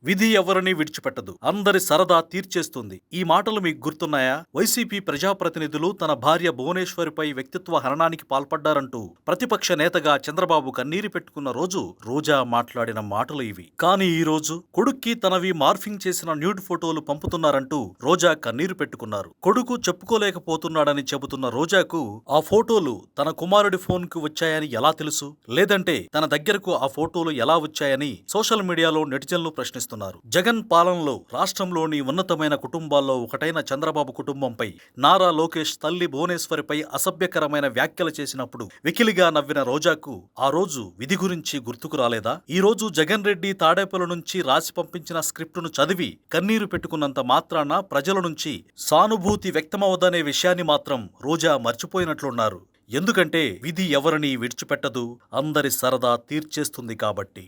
విధి ఎవరిని విడిచిపెట్టదు, అందరి సరదా తీర్చేస్తుంది. ఈ మాటలు మీకు గుర్తున్నాయా? వైసీపీ ప్రజాప్రతినిధులు తన భార్య భువనేశ్వరిపై వ్యక్తిత్వ హననానికి పాల్పడ్డారంటూ ప్రతిపక్ష నేతగా చంద్రబాబు కన్నీరు పెట్టుకున్న రోజు రోజా మాట్లాడిన మాటలు ఇవి. కానీ ఈ రోజు కొడుక్కి తనవి మార్ఫింగ్ చేసిన న్యూడ్ ఫోటోలు పంపుతున్నారంటూ రోజా కన్నీరు పెట్టుకున్నారు. కొడుకు చెప్పుకోలేకపోతున్నాడని చెబుతున్న రోజాకు ఆ ఫోటోలు తన కుమారుడి ఫోన్ కు వచ్చాయని ఎలా తెలుసు? లేదంటే తన దగ్గరకు ఆ ఫోటోలు ఎలా వచ్చాయని సోషల్ మీడియాలో నెటిజన్లు ప్రశ్నిస్తున్నారు. జగన్ పాలనలో రాష్ట్రంలోని ఉన్నతమైన కుటుంబాల్లో ఒకటైన చంద్రబాబు కుటుంబంపై నారా లోకేష్ తల్లి భువనేశ్వరిపై అసభ్యకరమైన వ్యాఖ్యలు చేసినప్పుడు వెకిలిగా నవ్విన రోజాకు ఆ రోజు విధి గురించి గుర్తుకు రాలేదా? ఈ రోజు జగన్ రెడ్డి తాడేపల్లి నుంచి రాసి పంపించిన స్క్రిప్టును చదివి కన్నీరు పెట్టుకున్నంత మాత్రాన ప్రజల నుంచి సానుభూతి వ్యక్తమవదనే విషయాన్ని మాత్రం రోజా మర్చిపోయినట్లున్నారు. ఎందుకంటే విధి ఎవరిని విడిచిపెట్టదు, అందరి సరదా తీర్చేస్తుంది కాబట్టి.